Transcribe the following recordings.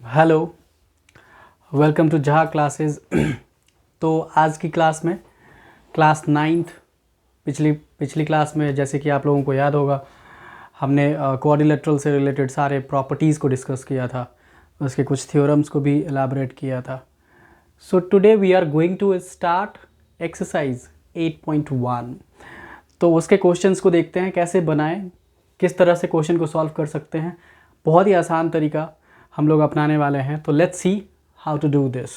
Hello, welcome to जहा classes. तो आज की क्लास में क्लास नाइन्थ पिछली क्लास में जैसे कि आप लोगों को याद होगा हमने क्वाड्रिलेटरल से रिलेटेड सारे प्रॉपर्टीज़ को डिस्कस किया था, उसके कुछ थ्योरम्स को भी एलाबरेट किया था। So today we are going to start exercise 8.1। तो उसके क्वेश्चंस को देखते हैं कैसे बनाएं, किस तरह से क्वेश्चन को सॉल्व कर सकते हैं। बहुत ही आसान तरीका हम लोग अपनाने वाले हैं, तो let's see how to do this.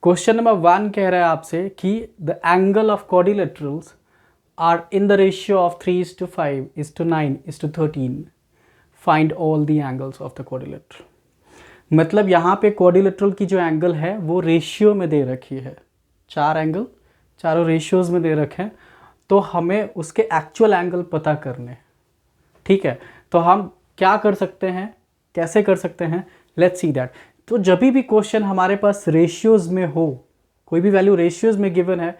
Question number 1 कह रहा है आपसे कि the angle of quadrilaterals are in the ratio of 3:5:9:13। Find all the angles of the quadrilateral. मतलब यहाँ पे क्वाड्रिलेटरल की जो एंगल है वो रेशियो में दे रखी है, चार एंगल चारों रेशियोज में दे रखे हैं, तो हमें उसके एक्चुअल एंगल पता करने हैं। ठीक है, तो हम क्या कर सकते हैं, कैसे कर सकते हैं, लेट्स सी दैट। तो जब भी क्वेश्चन हमारे पास रेशियोज में हो, कोई भी वैल्यू रेशियोज में गिवन है,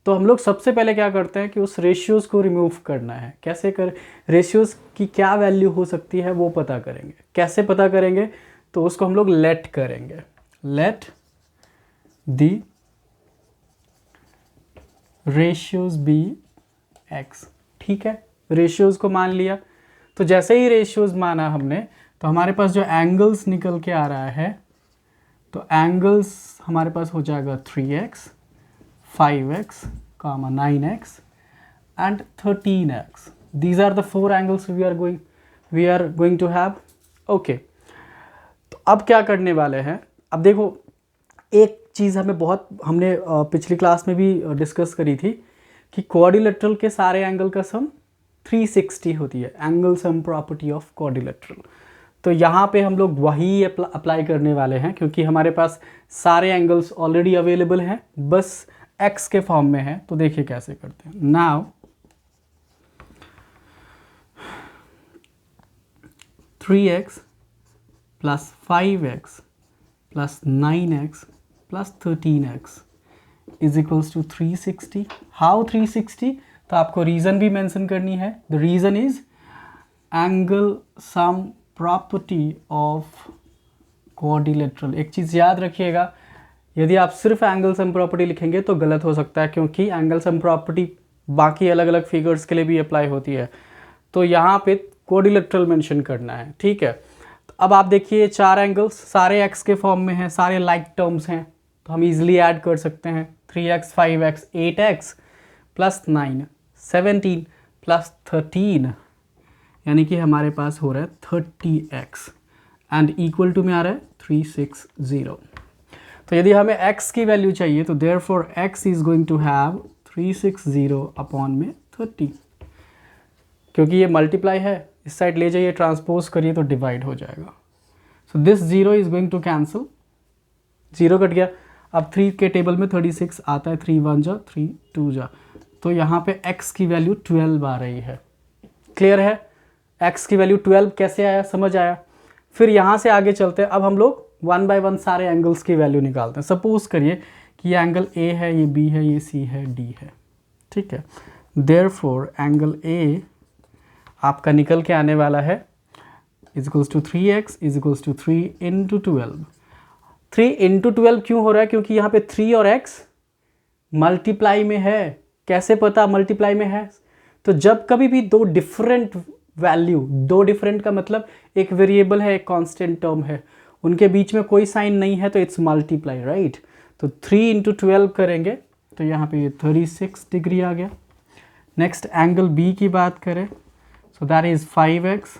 तो हम लोग सबसे पहले क्या करते हैं कि उस रेशियोज को रिमूव करना है। कैसे कर, रेशियोज की क्या वैल्यू हो सकती है वो पता करेंगे। कैसे पता करेंगे, तो उसको हम लोग लेट करेंगे। Let the ratios be x. ठीक है, रेशियोज को मान लिया। तो जैसे ही रेशियोज माना हमने, तो हमारे पास जो एंगल्स निकल के आ रहा है, तो एंगल्स हमारे पास हो जाएगा 3x 5x 9x and 13x। These are the 4 angles we are going to have. Okay, तो अब क्या करने वाले हैं, अब देखो एक चीज़ हमने पिछली क्लास में भी डिस्कस करी थी कि क्वाड्रिलेटरल के सारे एंगल का सम 360 होती है, angle sum property of quadrilateral. तो यहाँ पे हम लोग वही अप्लाई करने वाले हैं, क्योंकि हमारे पास सारे एंगल्स ऑलरेडी अवेलेबल हैं, बस x के फॉर्म में है। तो देखिए कैसे करते हैं। Now 3x plus 5x plus 9x plus 13x is equals to 360। How 360? तो आपको रीज़न भी मेंशन करनी है। The reason is angle sum property of quadrilateral. एक चीज़ याद रखिएगा, यदि आप सिर्फ एंगल सम प्रॉपर्टी लिखेंगे तो गलत हो सकता है, क्योंकि एंगल सम प्रॉपर्टी बाकी अलग अलग फिगर्स के लिए भी अप्लाई होती है। तो यहाँ पे क्वाड्रिलेटरल मेंशन करना है। ठीक है, तो अब आप देखिए चार एंगल्स सारे x के फॉर्म में हैं, सारे लाइक टर्म्स हैं, तो हम इजीली ऐड कर सकते हैं। 3x 5x 8x plus 9 17 plus 13, यानी कि हमारे पास हो रहा है 30x एंड इक्वल टू में आ रहा है 360। तो यदि हमें x की वैल्यू चाहिए, तो therefore x is going to have 360 upon में 30। क्योंकि ये मल्टीप्लाई है, इस साइड ले जाइए ट्रांसपोज करिए तो डिवाइड हो जाएगा। So this 0 is going to cancel, 0 cut गया। अब 3 के टेबल में 36 आता है, 3 1 जा 3 2 जा, तो यहाँ पे x की वैल्यू 12 आ रही है। क्लियर है? x की वैल्यू 12 कैसे आया, समझ आया? फिर यहाँ से आगे चलते हैं। अब हम लोग 1 बाय 1 सारे एंगल्स की वैल्यू निकालते हैं। सपोज करिए कि ये एंगल A है, ये B है, ये C है, D है। ठीक है, देयरफॉर एंगल A आपका निकल के आने वाला है is equals to 3x is equals to 3 into 12। 3 into 12 क्यों हो रहा है? क्योंकि यहाँ पे 3 और x मल्टीप्लाई में है। कैसे पता मल्टीप्लाई में है? तो जब कभी भी दो डिफरेंट वैल्यू, दो डिफरेंट का मतलब एक वेरिएबल है, एक कांस्टेंट टर्म है, उनके बीच में कोई साइन नहीं है, तो इट्स मल्टीप्लाई, राइट? तो 3 इंटू 12 करेंगे तो यहाँ पे ये 36 डिग्री आ गया। नेक्स्ट एंगल B की बात करें, सो दैट इज 5x,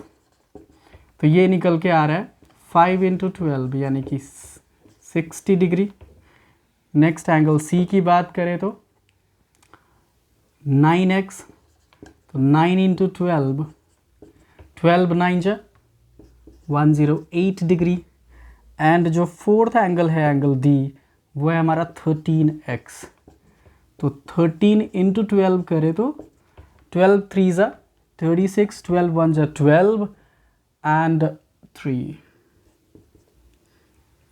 तो ये निकल के आ रहा है 5 इंटू 12 यानी कि 60 डिग्री। नेक्स्ट एंगल C की बात करें तो 9x, तो 9 इंटू 12 12 9 जा 108 डिग्री। एंड जो फोर्थ एंगल है एंगल D, वो है हमारा 13x, तो 13 इंटू 12 करें तो 12 3 जा 36, 12 1 जा 12 एंड 3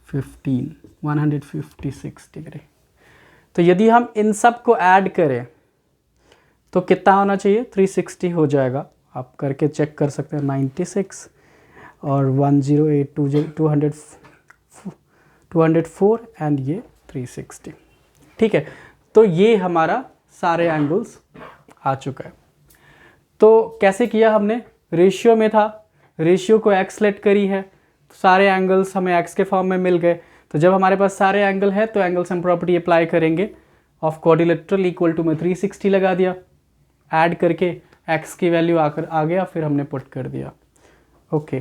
15 156 डिग्री। तो यदि हम इन सब को ऐड करें तो कितना होना चाहिए? 360 हो जाएगा। आप करके चेक कर सकते हैं। 96 और 108 200 204 एंड ये 360। ठीक है, तो ये हमारा सारे एंगल्स आ चुका है। तो कैसे किया हमने, रेशियो में था, रेशियो को x लेट करी है, तो सारे एंगल्स हमें x के फॉर्म में मिल गए। तो जब हमारे पास सारे एंगल है तो एंगल सम प्रॉपर्टी अप्लाई करेंगे, ऑफ क्वाड्रिलेटरल इक्वल टू में 360 लगा दिया, ऐड करके x की वैल्यू आकर आ गया, फिर हमने पुट कर दिया। ओके,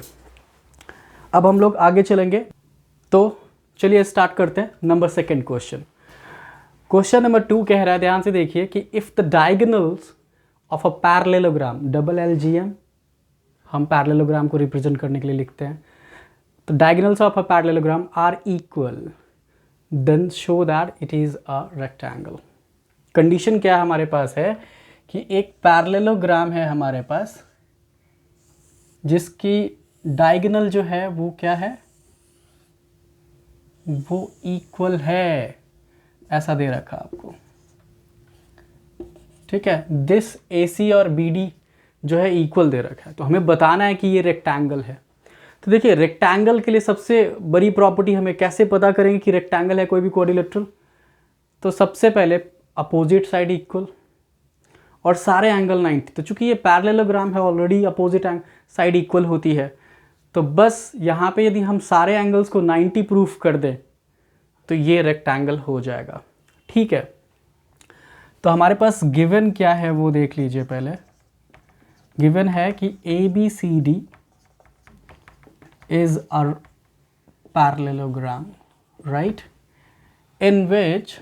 अब हम लोग आगे चलेंगे। तो चलिए स्टार्ट करते हैं number second question. Question number 2 कह रहा है, ध्यान से देखिए कि if the diagonals of a parallelogram, double LGM हम पैरेललोग्राम को रिप्रेजेंट करने के लिए लिखते हैं, तो diagonals of a parallelogram are equal, then show that it is a rectangle. Condition क्या हमारे पास है कि एक पैरेललोग्राम है हमारे पास जिसकी डायगोनल जो है वो क्या है, वो इक्वल है, ऐसा दे रखा आपको। ठीक है, दिस AC और BD जो है इक्वल दे रखा है, तो हमें बताना है कि ये रेक्टेंगल है। तो देखिए, रेक्टेंगल के लिए सबसे बड़ी प्रॉपर्टी हमें कैसे पता करेंगे कि रेक्टेंगल है कोई भी क्वाड्रिलेटरल, तो सबसे पहले अपोजिट साइड इक्वल और सारे एंगल 90। तो चूंकि ये पैरेललोग्राम है ऑलरेडी अपोजिट साइड इक्वल होती है, तो बस यहाँ पे यदि हम सारे एंगल्स को 90 प्रूफ कर दें तो ये रेक्टेंगल हो जाएगा। ठीक है, तो हमारे पास गिवन क्या है वो देख लीजिए। पहले गिवन है कि ABCD is a parallelogram, right, in which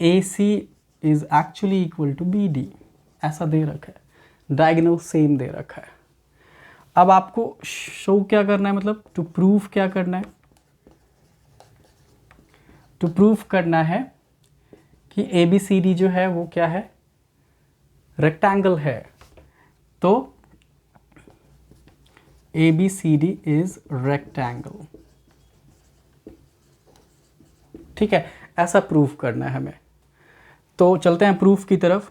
AC is actually equal to BD, ऐसा दे रखा है, डायगोनल सेम दे रखा है। अब आपको शो क्या करना है, मतलब टू प्रूफ क्या करना है, टू प्रूफ करना है कि ABCD जो है वो क्या है, रेक्टेंगल है। तो ABCD इज रेक्टेंगल। ठीक है, ऐसा प्रूफ करना है हमें। तो चलते हैं प्रूफ की तरफ।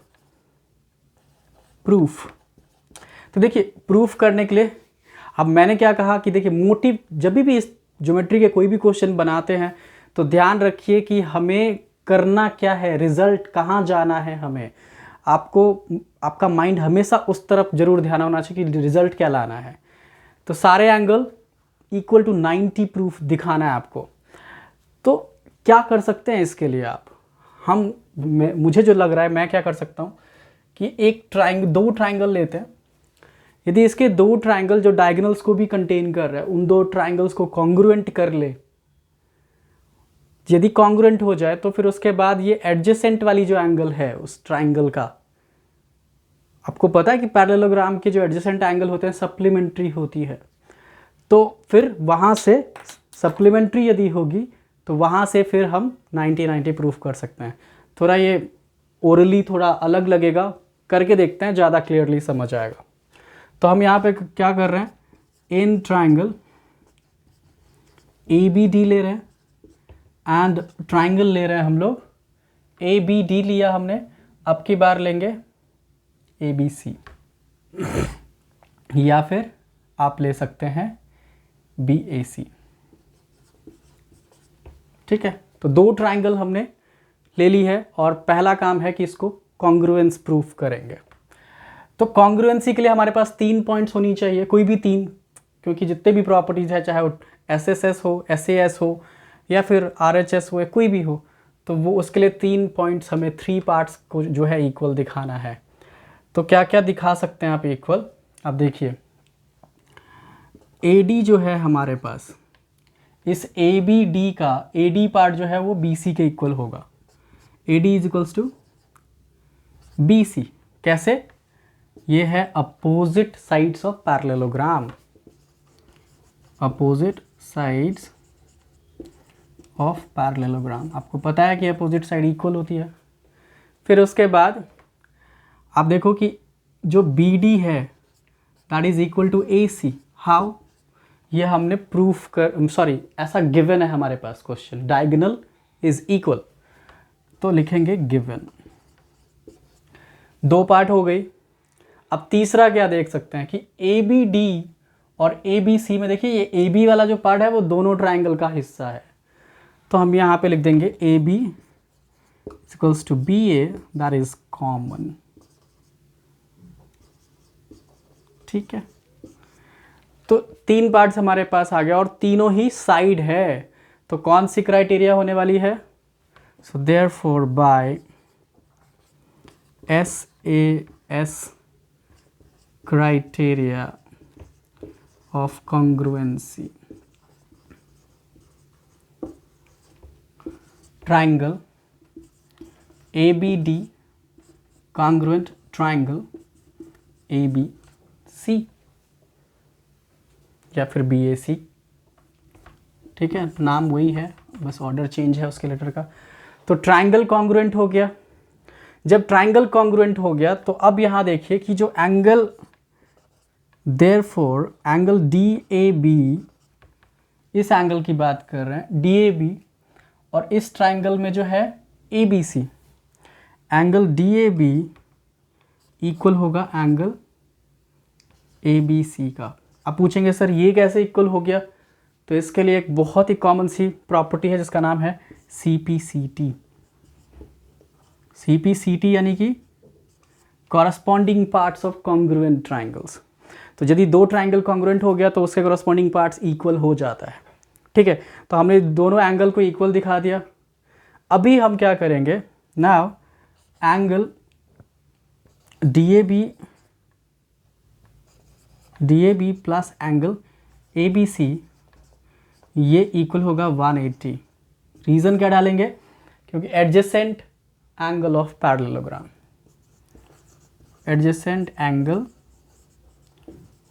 प्रूफ, तो देखिए प्रूफ करने के लिए अब मैंने क्या कहा कि देखिए मोटिव, जब भी इस ज्योमेट्री के कोई भी क्वेश्चन बनाते हैं तो ध्यान रखिए कि हमें करना क्या है, रिजल्ट कहाँ जाना है हमें। आपको, आपका माइंड हमेशा उस तरफ जरूर ध्यान होना चाहिए कि रिजल्ट क्या लाना है। तो सारे एंगल इक्वल टू 90 प्रूफ दिखाना है आपको। तो क्या कर सकते हैं इसके लिए आप, मुझे जो लग रहा है मैं क्या कर सकता हूँ कि दो ट्राइंगल लेते हैं। यदि इसके दो ट्राइंगल जो डायगोनल्स को भी कंटेन कर रहा है, उन दो ट्राइंगल्स को कॉन्ग्रुएंट कर ले। यदि कॉन्ग्रुएंट हो जाए तो फिर उसके बाद ये एडजेसेंट वाली जो एंगल है उस ट्राइंगल का, आपको पता है कि पैरेललोग्राम के जो एडजेसेंट एंगल होते हैं सप्लीमेंट्री होती है, तो फिर वहाँ से सप्लीमेंट्री यदि होगी तो वहाँ से फिर हम 90-90 प्रूफ कर सकते हैं। थोड़ा ये ओरली थोड़ा अलग लगेगा, करके देखते हैं, ज़्यादा क्लियरली समझ आएगा। तो हम यहाँ पे क्या कर रहे हैं, इन ट्राइंगल ABD ले रहे हैं एंड ट्राइंगल ले रहे हैं हम लोग ABD लिया हमने, अब की बार लेंगे ABC या फिर आप ले सकते हैं BAC। ठीक है, तो दो ट्राइंगल हमने ले ली है और पहला काम है कि इसको कॉन्ग्रुएंस प्रूफ करेंगे। तो कॉन्ग्रुएंसी के लिए हमारे पास 3 पॉइंट्स होनी चाहिए, कोई भी 3, क्योंकि जितने भी प्रॉपर्टीज़ है, चाहे वो SSS हो, SAS हो या फिर RHS हो, कोई भी हो, तो वो उसके लिए 3 पॉइंट्स, हमें 3 पार्ट्स को जो है इक्वल दिखाना है। तो क्या क्या दिखा सकते हैं आप इक्वल, अब देखिए AD जो है हमारे पास, इस ABD का AD पार्ट जो है वो BC के इक्वल होगा। AD is equals to BC। कैसे, ये है opposite sides of parallelogram, opposite sides of parallelogram. आपको पता है कि अपोजिट साइड इक्वल होती है। फिर उसके बाद आप देखो कि जो BD है that is equal to AC। How, ये हमने प्रूफ कर, ऐसा गिवन है हमारे पास क्वेश्चन, डायगोनल इज इक्वल, तो लिखेंगे गिवन। 2 पार्ट हो गई। अब तीसरा क्या देख सकते हैं कि ABD और ए बी सी में देखिए ये ए बी वाला जो पार्ट है वो दोनों ट्राइंगल का हिस्सा है, तो हम यहाँ पे लिख देंगे A B equals to B A, that is common. ठीक है, तो 3 पार्ट्स हमारे पास आ गया और तीनों ही साइड है, तो कौन सी क्राइटेरिया होने वाली है? So therefore by SAS criteria of congruency, triangle ABD congruent triangle ABC या फिर BAC। ठीक है, नाम वही है, बस ऑर्डर चेंज है उसके लेटर का। तो ट्राइंगल कॉन्ग्रुएंट हो गया। जब ट्राइंगल कॉन्ग्रुएंट हो गया तो अब यहाँ देखिए कि जो एंगल, देयरफॉर एंगल DAB, इस एंगल की बात कर रहे हैं DAB, और इस ट्राइंगल में जो है ABC, एंगल DAB इक्वल होगा एंगल ABC का। अब पूछेंगे सर ये कैसे इक्वल हो गया? तो इसके लिए एक बहुत ही कॉमन सी प्रॉपर्टी है जिसका नाम है CPCT। CPCT यानी कि corresponding parts of congruent triangles. तो यदि 2 ट्राइंगल कॉन्ग्रुएंट हो गया तो उसके कॉरस्पॉन्डिंग पार्ट्स इक्वल हो जाता है। ठीक है, तो हमने दोनों एंगल को इक्वल दिखा दिया। अभी हम क्या करेंगे, now angle DAB plus angle ABC ये इक्वल होगा 180। रीज़न क्या डालेंगे? क्योंकि adjacent angle of parallelogram, adjacent angle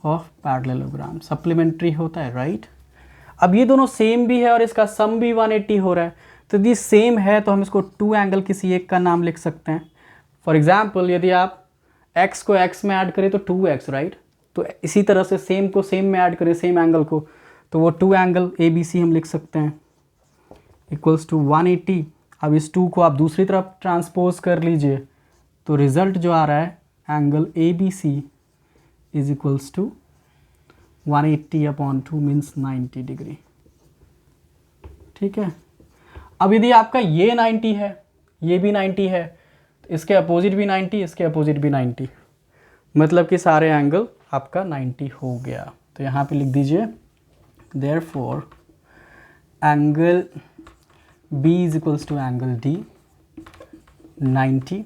of parallelogram supplementary होता है, राइट। अब ये दोनों सेम भी है और इसका सम भी 180 हो रहा है, तो यदि सेम है तो हम इसको 2 एंगल किसी एक का नाम लिख सकते हैं। फॉर एग्जाम्पल यदि आप x को x में ऐड करें तो 2x, राइट। तो इसी तरह से सेम को सेम में ऐड करें, सेम एंगल को, तो वो 2 एंगल ABC हम लिख सकते हैं इक्वल्स टू 180। अब इस 2 को आप दूसरी तरफ ट्रांसपोज कर लीजिए, तो रिजल्ट जो आ रहा है angle ABC is equals to 180/2 means 90 degree. ठीक है, अब यदि आपका ये 90 है, ये भी 90 है, तो इसके अपोजिट भी 90, इसके अपोजिट भी 90, मतलब कि सारे एंगल आपका 90 हो गया। तो यहाँ पे लिख दीजिए therefore angle B is equals to angle D 90,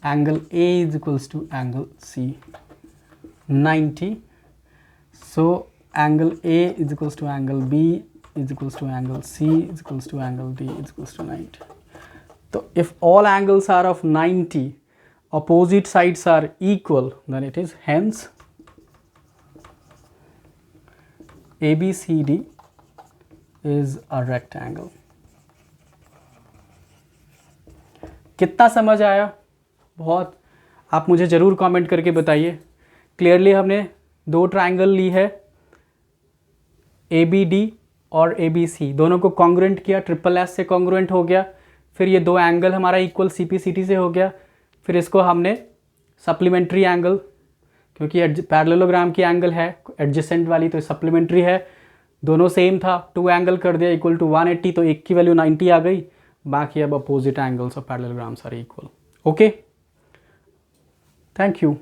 angle A is equals to angle C 90, so angle A is equals to angle B is equals to angle C is equals to angle D is equals to 90. So if all angles are of 90, opposite sides are equal, then it is hence ABCD is a rectangle. कितना समझ आया? बहुत। आप मुझे ज़रूर comment करके बताइए। Clearly हमने 2 ट्राइंगल ली है, ABD और ABC, दोनों को कॉन्ग्रुएंट किया, SSS से कॉन्ग्रुएंट हो गया, फिर ये 2 एंगल हमारा इक्वल CPCT से हो गया, फिर इसको हमने सप्लीमेंट्री एंगल, क्योंकि पैरेललोग्राम की एंगल है एडजेसेंट वाली, तो सप्लीमेंट्री है, दोनों सेम था, 2 एंगल कर दिया इक्वल टू 180, तो एक की वैल्यू 90 आ गई, बाकी अब opposite angles of parallelograms are equal. Okay, thank you.